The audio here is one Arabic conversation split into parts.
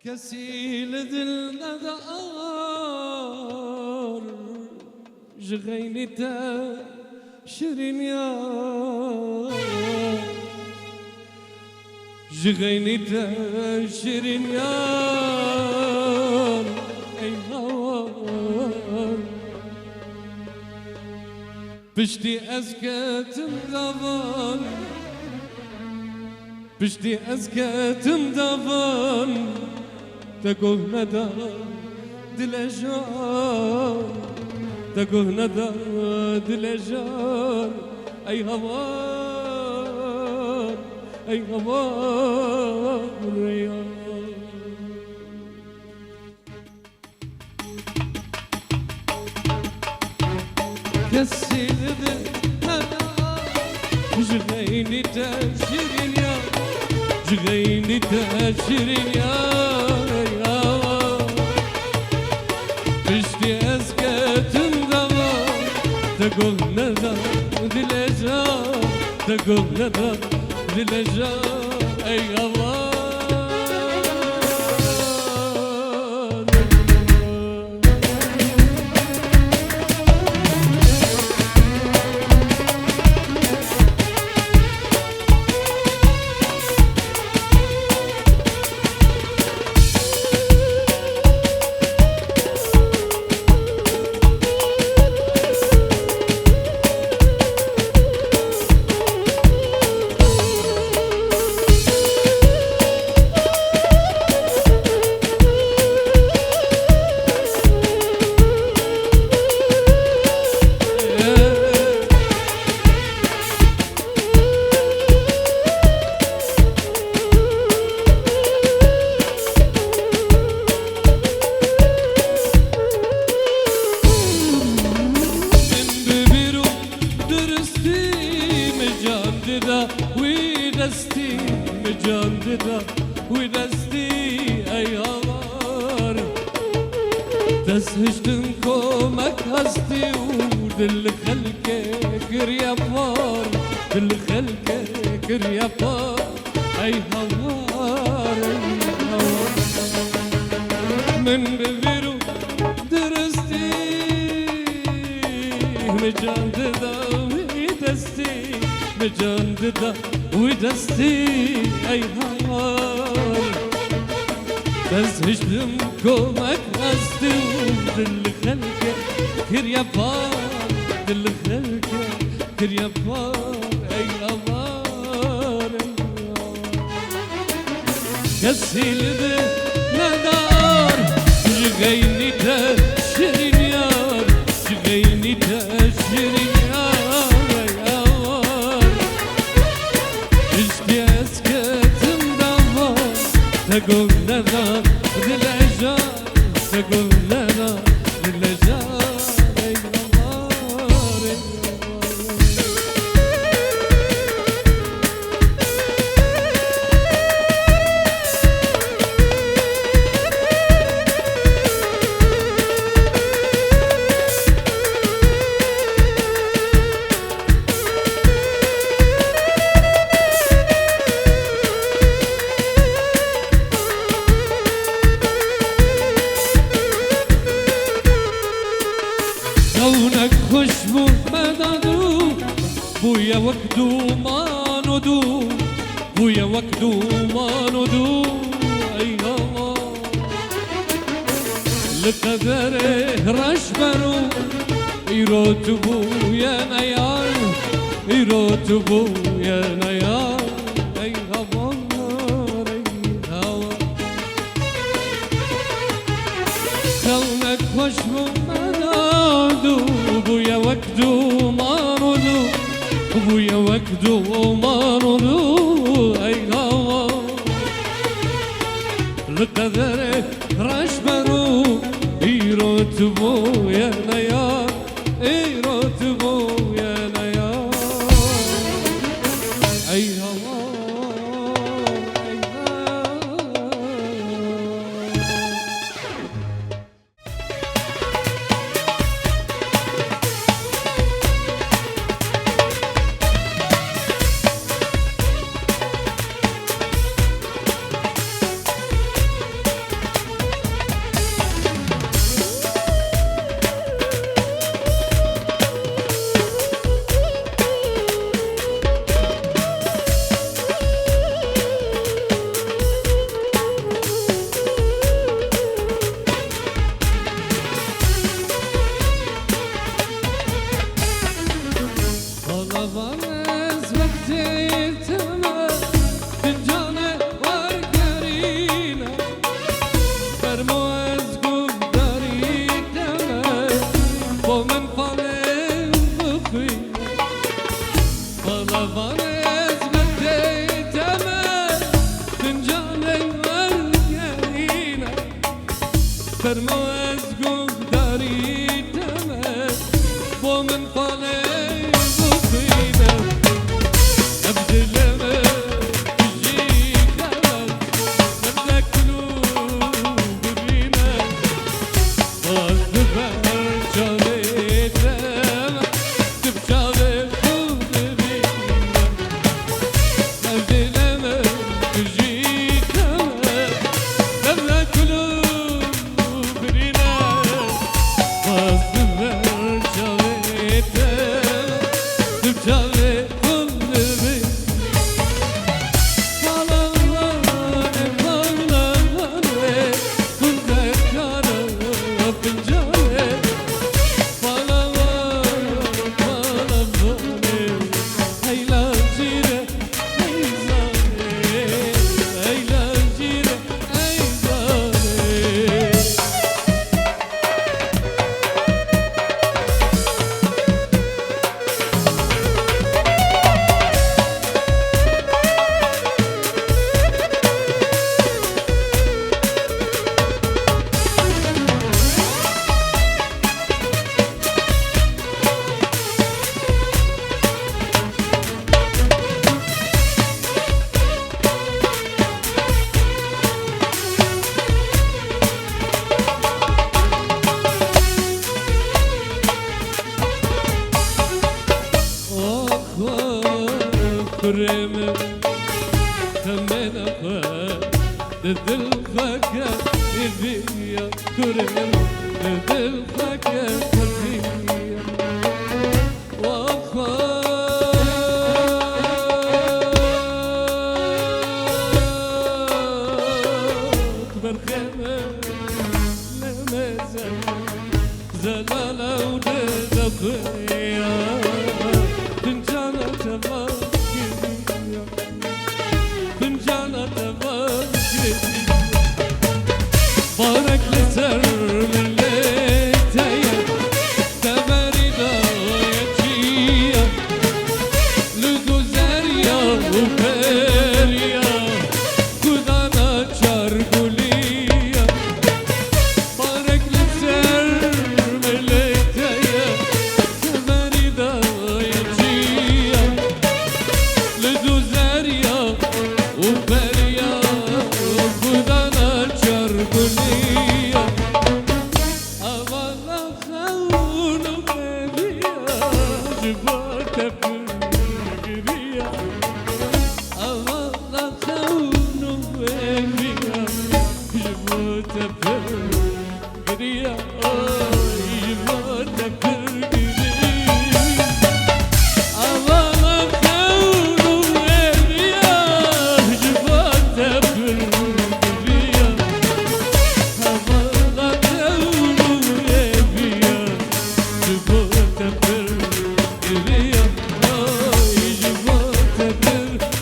كسيل ذل ندار جغينتا شرين يا جغينتا شرين يا اي هوار بشتي أزكى تمدفن بشتي أزكى تمدفن تقوه ندى دلجان تقوه ندى دلجان أي هوار أي هوار ريان كسيل ذل جغيني تشرين يا جغيني تشرين يا بشتي أزكى تندغى تقول ندى دلجان تقول ندى دلجان أي الله ودستي مجنددة ودستي أي هوار تسهجتنكم أكهستي ودل خلقك ريافار دل خلقك ريافار أي هوار من ببيرو درستي مجنددة ودستي مجنددة ودستي أي هوار تزهجتمكم أكهستي ودل خلقك كريافار دل خلقك كريافار أي هوار كسيل ذي ندار جغيني تشرين يار جغيني تشرين تقول لنا للعجال تقول لنا للعجال أي نهار كونك خشبو مددو بويا وكدو ما ندو بويا وكدو ما ندو أي هوا لقدره رشبرو يروتبو يا نيار يروتبو يا نيار أي هوا أي هوا كونك خشبو بويا وكدو ما ندو بويا وكدو ما ندو أي هوا لقدره رشبرو يروتبو يا نيار يروتبو يا نيار أي هوا أي فرمو از گفتاری تمه با من خانه بخیمه ابدلمه بجی خمه نبدا کلو ببینه باز ببر جاوه تمه تبجاوه خود ببینه ابدلمه بجی خمه نبدا کلو كرم كمن أخوة دل خاكا يبيا كرم دل خاكا يبيا وأخوة برخمة لما زلالة ودخيا فنجانة تبا بارك لسر من ليتايا تباري دايتيا لدو زاريا وبريا خدانا شارقوليا بارك لسر من ليتايا تباري دايتيا لدو زاريا وبريا خدانا شارقوليا أوالا خون وبريا جبات فرقريا أوالا خون وبريا جبات فرقريا جبات فرقريا أوالا خون وبريا جبات فرقريا أوالا خون وبريا جبات فرقريا جبات فرقريا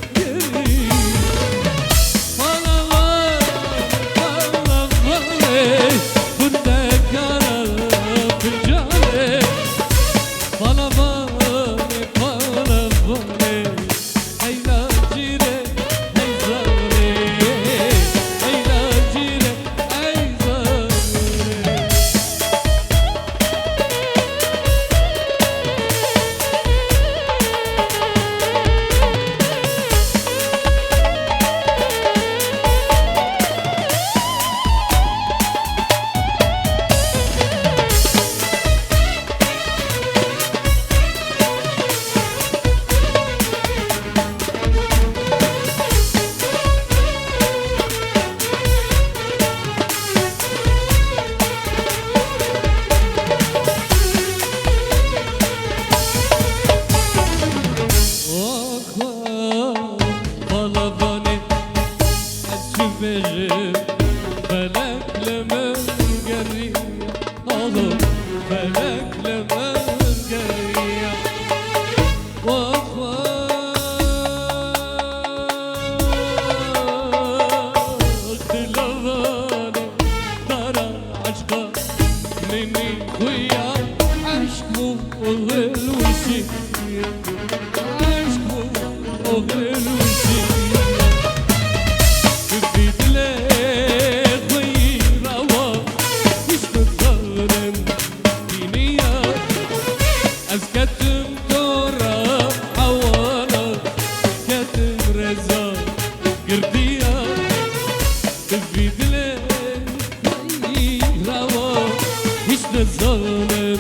ظالم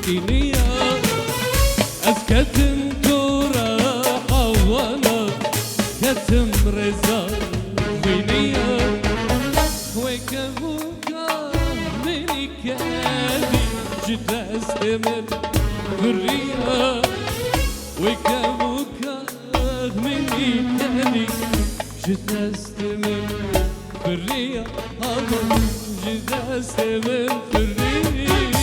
كينيا أسكتم كورا حوانا كتم رزا وينيا ويكبوكا مني كادي جدا استمر بريا ويكبوكا مني كادي جدا استمر بريا جدا استمر بريا